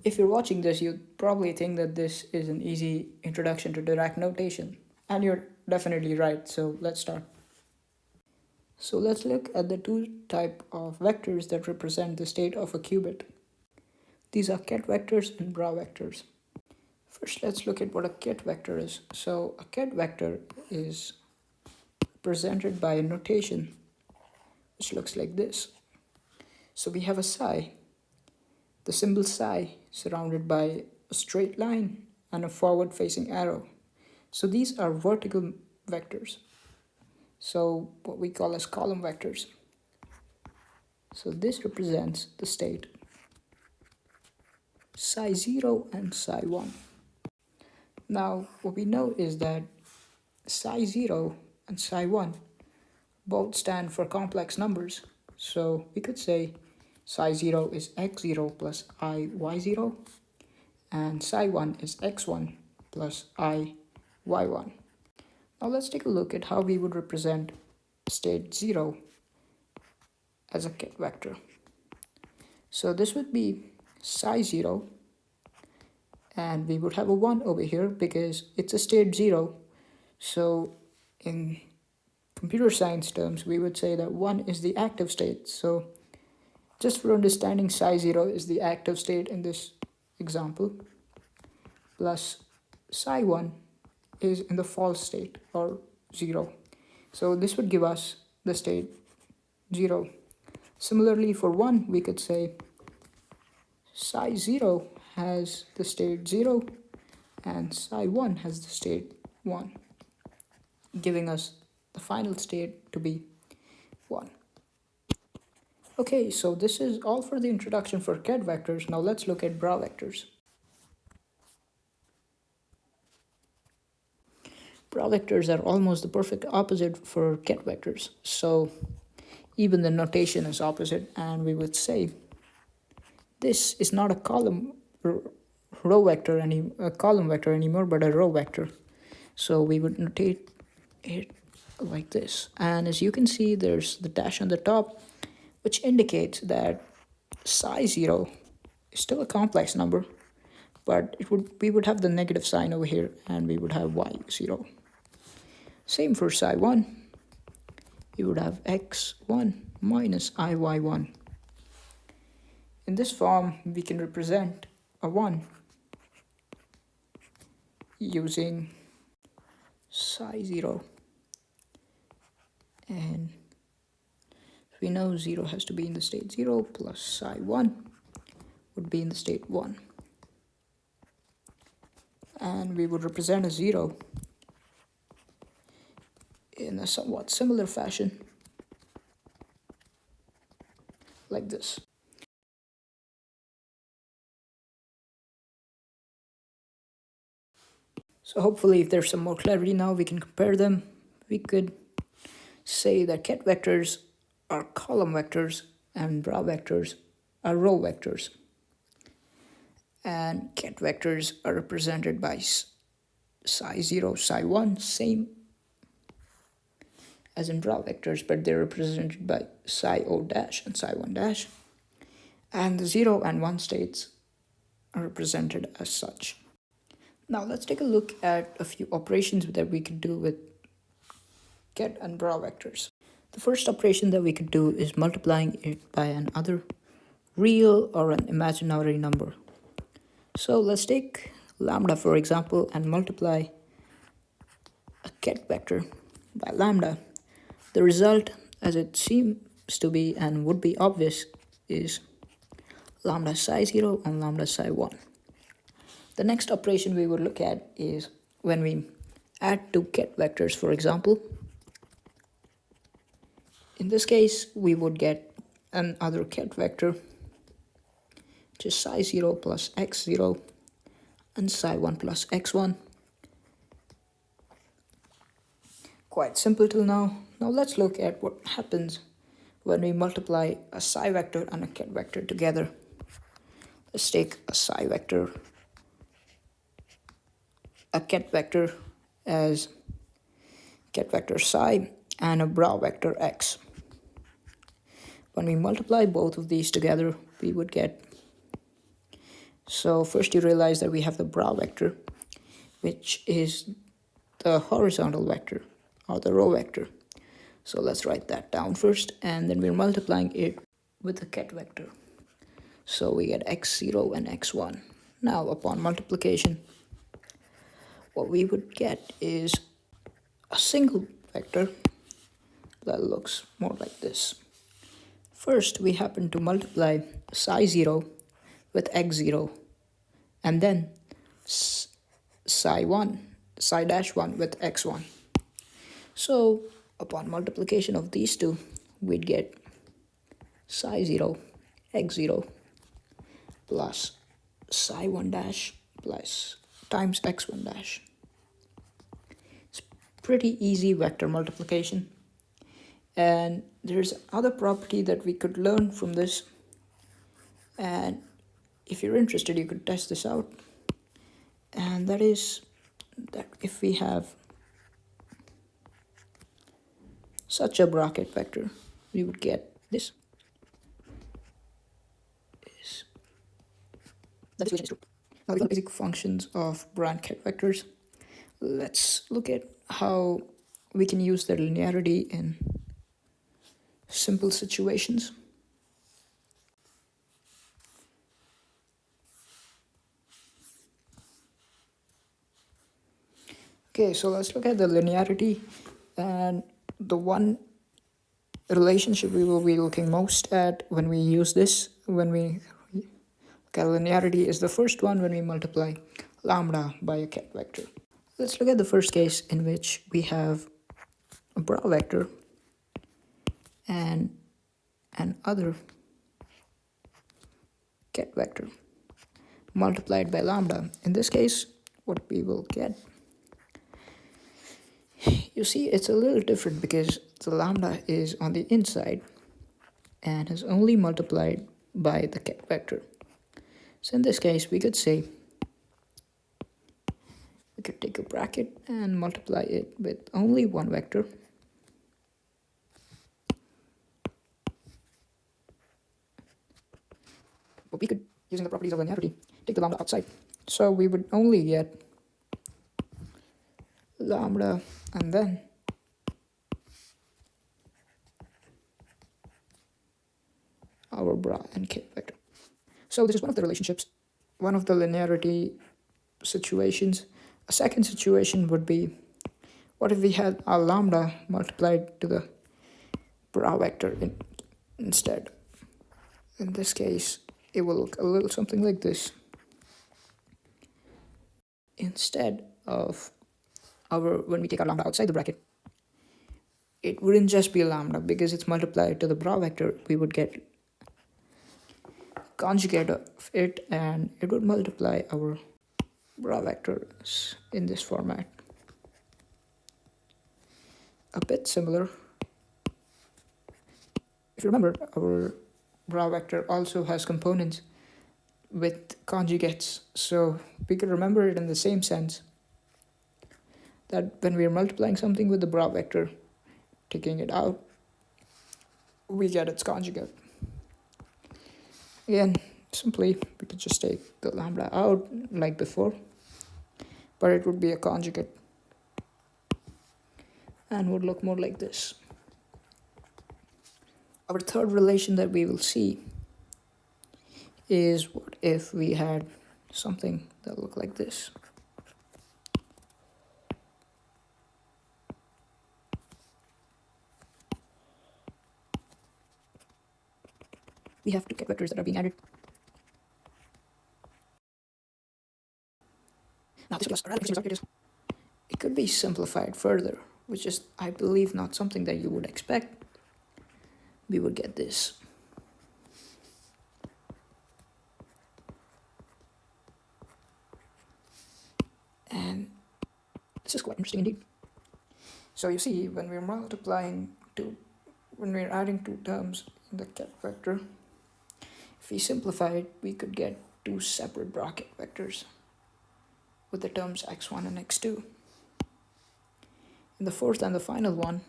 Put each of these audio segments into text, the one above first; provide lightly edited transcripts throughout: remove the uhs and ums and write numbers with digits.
If you're watching this, you'd probably think that this is an easy introduction to Dirac notation. And you're definitely right, so let's start. So let's look at the two type of vectors that represent the state of a qubit. These are ket vectors and bra vectors. First, let's look at what a ket vector is. So a ket vector is represented by a notation which looks like this. So we have a psi, the symbol psi, surrounded by a straight line and a forward-facing arrow. So these are vertical vectors. So what we call as column vectors. So this represents the state psi 0 and psi 1. Now what we know is that psi 0 and psi 1 both stand for complex numbers. So we could say psi 0 is x0 plus I y0 and psi 1 is x1 plus I y1. Now let's take a look at how we would represent state 0 as a ket vector. So this would be psi 0 and we would have a 1 over here because it's a state 0. So in computer science terms, we would say that 1 is the active state. So just for understanding, psi 0 is the active state in this example, plus psi 1 is in the false state or 0. So this would give us the state 0. Similarly, for 1, we could say psi 0 has the state 0 and psi 1 has the state 1, giving us the final state to be 1. Okay, so this is all for the introduction for ket vectors. Now let's look at bra vectors. Bra vectors are almost the perfect opposite for ket vectors. So even the notation is opposite, and we would say this is not a column vector anymore, but a row vector. So we would notate it like this. And as you can see, there's the dash on the top, which indicates that psi 0 is still a complex number, but we would have the negative sign over here, and we would have y0. Same for psi 1. We would have x1 minus iy1. In this form, we can represent a 1 using psi 0. And we know 0 has to be in the state 0 plus psi 1 would be in the state 1. And we would represent a 0 in a somewhat similar fashion, like this. So hopefully, if there's some more clarity now, we can compare them. We could say that ket vectors are column vectors and bra vectors are row vectors. And ket vectors are represented by psi 0, psi 1, same as in bra vectors, but they're represented by psi o dash and psi 1 dash. And the 0 and 1 states are represented as such. Now let's take a look at a few operations that we could do with ket and bra vectors. The first operation that we could do is multiplying it by another real or an imaginary number. So let's take lambda, for example, and multiply a ket vector by lambda. The result, as it seems to be and would be obvious, is lambda psi 0 and lambda psi 1. The next operation we would look at is when we add two ket vectors, for example. In this case, we would get another ket vector, which is psi 0 plus x0 and psi 1 plus x1. Quite simple till now. Now let's look at what happens when we multiply a psi vector and a ket vector together. Let's take a psi vector, a ket vector as ket vector psi, and a bra vector x. When we multiply both of these together, we would get So first you realize that we have the bra vector, which is the horizontal vector or the row vector. So let's write that down first, and then we're multiplying it with the ket vector. So we get x0 and x1. Now upon multiplication, what we would get is a single vector that looks more like this. First, we happen to multiply psi0 with x0, and then psi1, psi dash 1 with x1. So upon multiplication of these two, we'd get psi0 x0 plus psi1 dash plus times x1 dash. It's pretty easy vector multiplication. And there's another property that we could learn from this. And if you're interested, you could test this out. And that is that if we have such a bra-ket vector, we would get this. That equation is true. Now we got basic functions of bra-ket vectors. Let's look at how we can use their linearity in simple situations. Okay, so let's look at the linearity, and the one relationship we will be looking most at when we use this, when we look at linearity, is the first one when we multiply lambda by a ket vector. Let's look at the first case in which we have a bra vector and an other ket vector multiplied by lambda. In this case, what we will get, you see, it's a little different because the lambda is on the inside and is only multiplied by the ket vector. So in this case, we could say, we could take a bracket and multiply it with only one vector. But we could, using the properties of linearity, take the lambda outside. So we would only get lambda and then our bra and ket vector. So this is one of the relationships, one of the linearity situations. A second situation would be, what if we had our lambda multiplied to the bra vector instead? In this case, it will look a little something like this. Instead of when we take our lambda outside the bracket, it wouldn't just be lambda because it's multiplied to the bra vector. We would get conjugate of it, and it would multiply our bra vectors in this format. A bit similar. If you remember, our bra vector also has components with conjugates, so we could remember it in the same sense that when we are multiplying something with the bra vector, taking it out, we get its conjugate. Again, simply, we could just take the lambda out like before, but it would be a conjugate and would look more like this. Our third relation that we will see is what if we had something that looked like this. We have two ket vectors that are being added. Now this is it could be simplified further, which is, I believe, not something that you would expect. We would get this. And this is quite interesting indeed. So you see, when we're when we're adding two terms in the ket vector, if we simplify it, we could get two separate bra-ket vectors with the terms x1 and x2. In the fourth and the final one,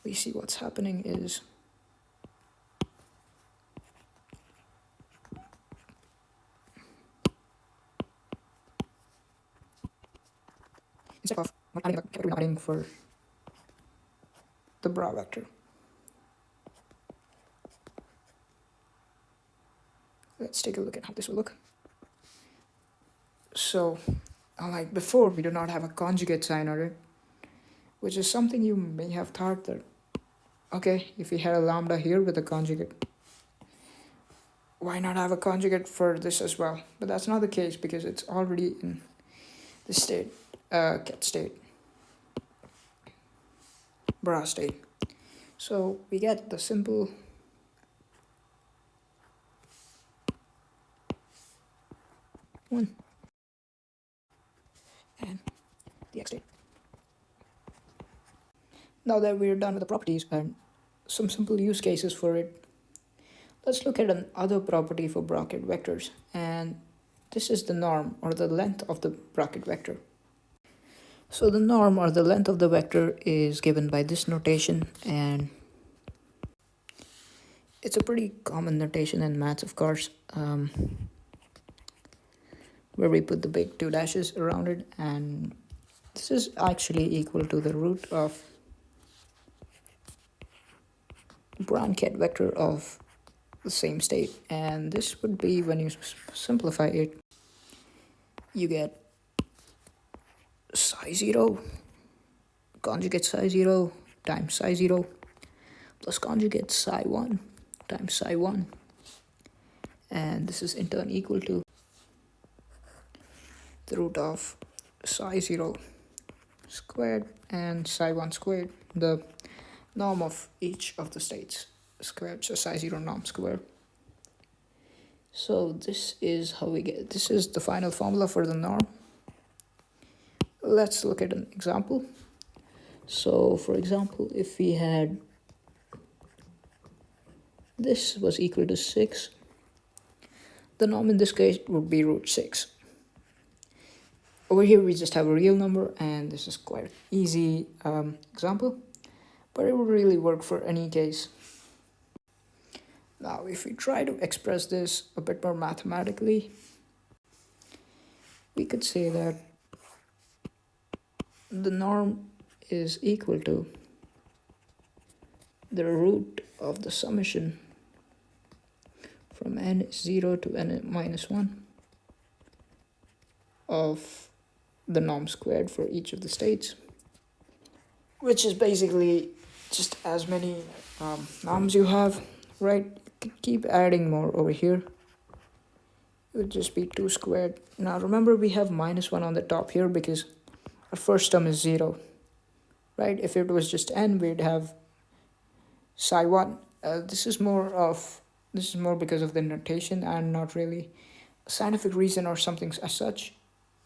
we see what's happening is instead of adding the ket, we're adding for the bra vector. Let's take a look at how this will look. So, unlike before, we do not have a conjugate sign on it, which is something you may have thought that, okay, if we had a lambda here with a conjugate, why not have a conjugate for this as well? But that's not the case because it's already in the state, ket state, bra state. So we get the simple one and the x state. Now that we're done with the properties and some simple use cases for it, let's look at another property for bra-ket vectors, and this is the norm or the length of the bra-ket vector. So the norm or the length of the vector is given by this notation, and it's a pretty common notation in maths, of course, where we put the big two dashes around it, and this is actually equal to the root of bra-ket vector of the same state. And this would be, when you simplify it, you get psi 0 conjugate psi 0 times psi 0 plus conjugate psi 1 times psi 1, and this is in turn equal to the root of psi 0 squared and psi 1 squared, the norm of each of the states squared, so psi 0 norm squared. So this is how we get, this is the final formula for the norm. Let's look at an example. So for example, if we had this was equal to 6, the norm in this case would be root 6. Over here we just have a real number, and this is quite an easy example, but it would really work for any case. Now if we try to express this a bit more mathematically, we could say that the norm is equal to the root of the summation from n 0 to n minus 1 of the norm squared for each of the states, which is basically just as many norms you have, right? You can keep adding more over here. It would just be 2 squared. Now remember, we have minus 1 on the top here because our first term is 0, right? If it was just n, we'd have psi 1. This is more because of the notation and not really a scientific reason or something as such.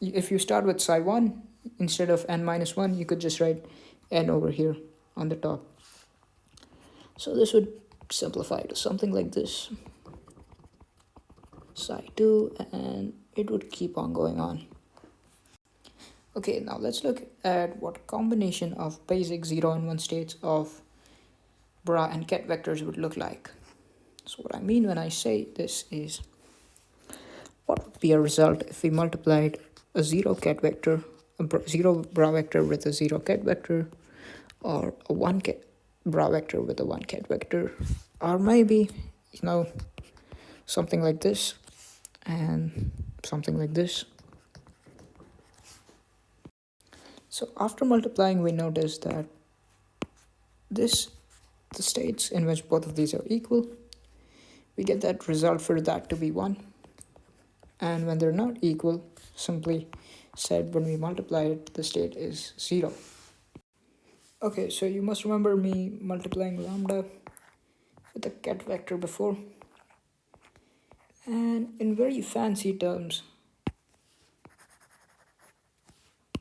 If you start with psi 1 instead of n minus 1, you could just write n over here on the top. So this would simplify to something like this, psi 2, and it would keep on going on. Okay, now let's look at what combination of basic 0 and 1 states of bra and ket vectors would look like. So what I mean when I say this is, what would be a result if we multiplied a 0 ket vector, a 0 bra vector with a 0 ket vector, or a 1 ket bra vector with a 1 ket vector, or maybe, something like this and something like this. So after multiplying, we notice that the states in which both of these are equal, we get that result for that to be 1. And when they're not equal, simply said, when we multiply it, the state is 0. Okay, so you must remember me multiplying lambda with a ket vector before. And in very fancy terms,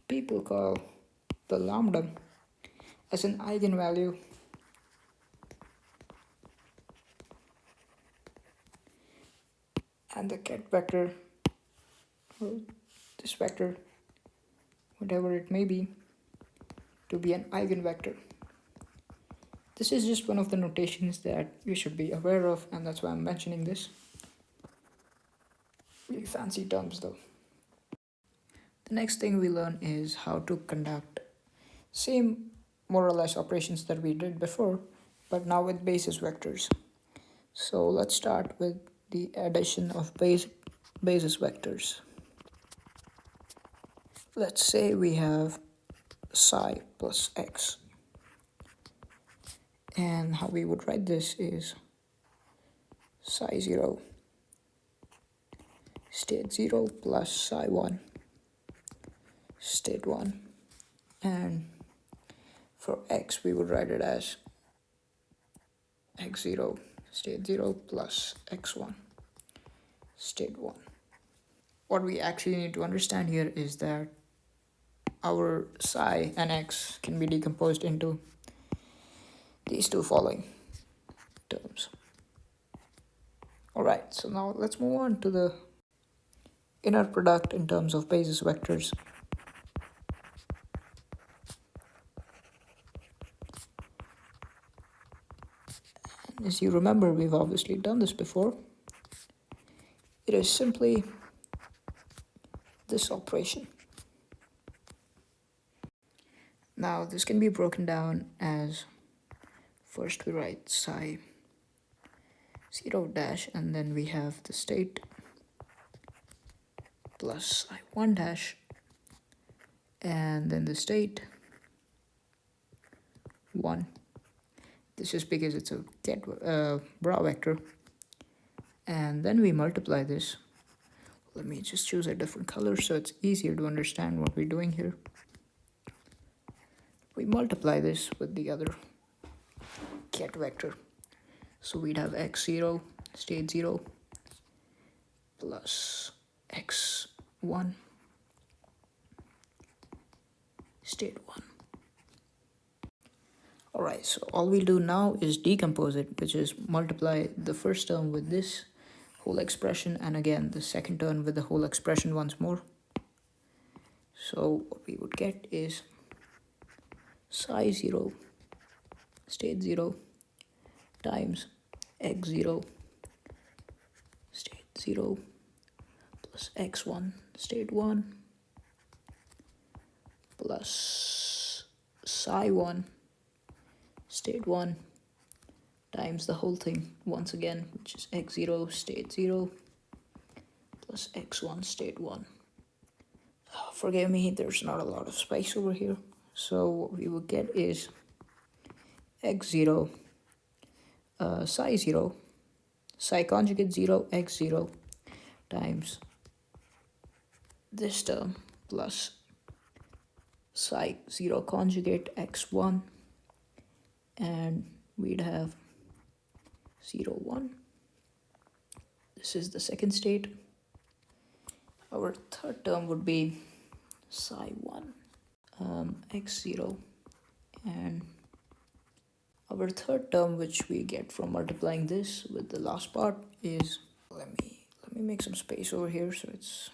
people call the lambda as an eigenvalue and the ket vector, or this vector, whatever it may be, to be an eigenvector. This is just one of the notations that you should be aware of, and that's why I'm mentioning this. Really fancy terms though. The next thing we learn is how to conduct same more or less operations that we did before, but now with basis vectors. So let's start with the addition of basis vectors. Let's say we have psi plus x. And how we would write this is psi 0 state 0 plus psi 1 state 1. And for x, we would write it as x0 state 0 plus x1 state 1. What we actually need to understand here is that our psi and x can be decomposed into these two following terms. Alright, so now let's move on to the inner product in terms of basis vectors. And as you remember, we've obviously done this before. It is simply this operation. Now this can be broken down as, first we write psi 0 dash, and then we have the state plus psi 1 dash, and then the state 1. This is because it's a bra vector. And then we multiply this. Let me just choose a different color so it's easier to understand what we're doing here. We multiply this with the other ket vector. So we'd have x0 state 0 plus x1 state 1. Alright, so all we'll do now is decompose it, which is multiply the first term with this whole expression, and again the second term with the whole expression once more. So what we would get is psi 0 state 0 times x0 state 0 plus x1 state 1 plus psi 1 state 1 times the whole thing once again, which is x0 state 0 plus x1 state 1. Forgive me, there's not a lot of space over here. So what we will get is x0 psi 0 psi conjugate 0 x0 times this term plus psi 0 conjugate x1, and we'd have 0 1. This is the second state. Our third term would be psi 1 x0, and our third term, which we get from multiplying this with the last part, is, let me make some space over here so it's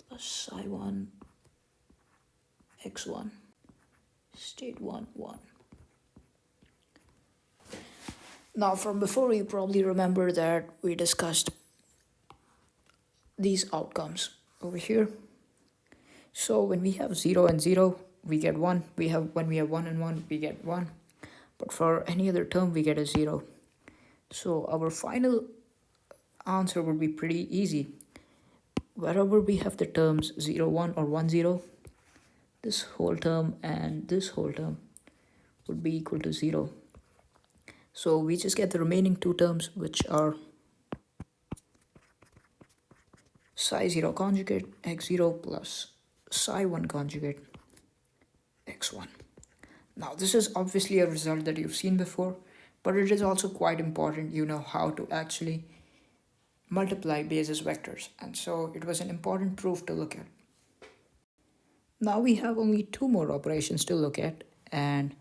plus psi 1 x1 state 1 1. Now from before, you probably remember that we discussed these outcomes over here. So when we have 0 and 0, we get 1. When we have 1 and 1, we get 1. But for any other term, we get a 0. So our final answer would be pretty easy. Wherever we have the terms 0 1 or 1 0, this whole term and this whole term would be equal to 0. So we just get the remaining two terms, which are psi 0 conjugate x0 plus psi 1 conjugate x1. Now this is obviously a result that you've seen before, but it is also quite important you know how to actually multiply basis vectors, and so it was an important proof to look at. Now we have only two more operations to look at, and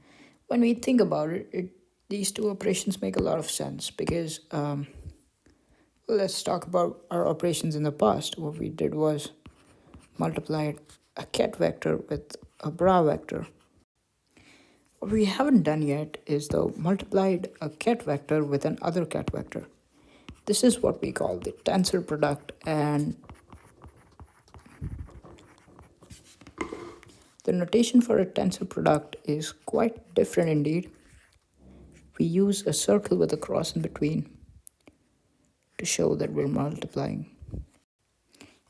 when we think about it, these two operations make a lot of sense because let's talk about our operations in the past. What we did was multiplied a ket vector with a bra vector. What we haven't done yet is though multiplied a ket vector with an other ket vector. This is what we call the tensor product, and The notation for a tensor product is quite different indeed. We use a circle with a cross in between to show that we're multiplying.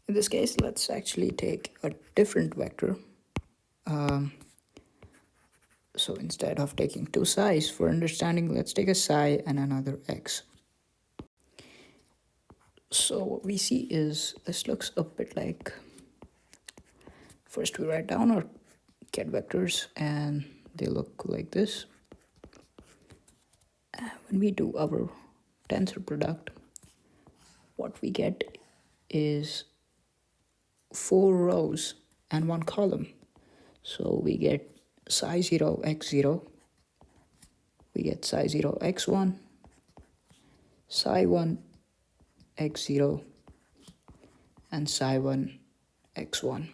In this case, let's actually take a different vector. So instead of taking two psi's for understanding, let's take a psi and another x. So what we see is this looks a bit like, first we write down our ket vectors and they look like this. When we do our tensor product, what we get is 4 rows and 1 column. So we get psi 0 x0, we get psi 0 x1, psi 1 x0, and psi 1 x1.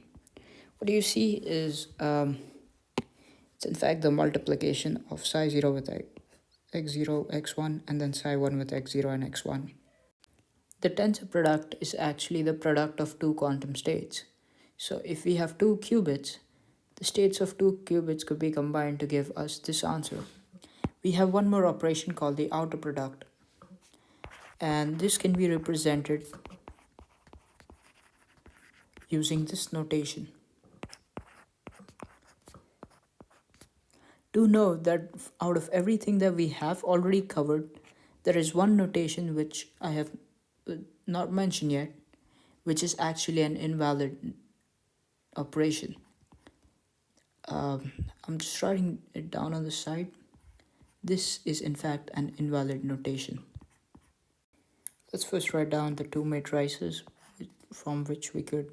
What you see is it's in fact the multiplication of psi 0 with x0, x1, and then psi 1 with x0 and x1. The tensor product is actually the product of two quantum states. So if we have two qubits, the states of two qubits could be combined to give us this answer. We have one more operation called the outer product, and this can be represented using this notation. Do note that out of everything that we have already covered, there is one notation which I have not mentioned yet, which is actually an invalid operation. I'm just writing it down on the side. This is in fact an invalid notation. Let's first write down the two matrices from which we could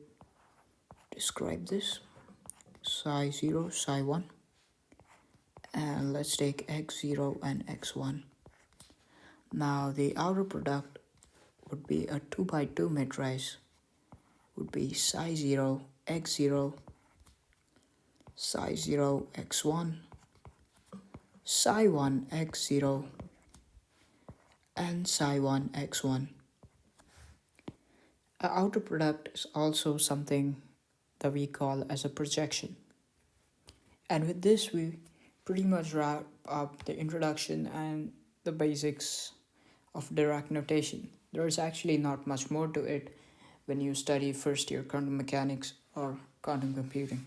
describe this. Psi 0, psi 1. And let's take x0 and x1. Now the outer product would be a 2 by 2 matrice, would be psi 0, x0, psi 0, x1, psi 1, x0, and psi 1, x1. An outer product is also something that we call as a projection. And with this, we pretty much wrap up the introduction and the basics of Dirac notation. There is actually not much more to it when you study first year quantum mechanics or quantum computing.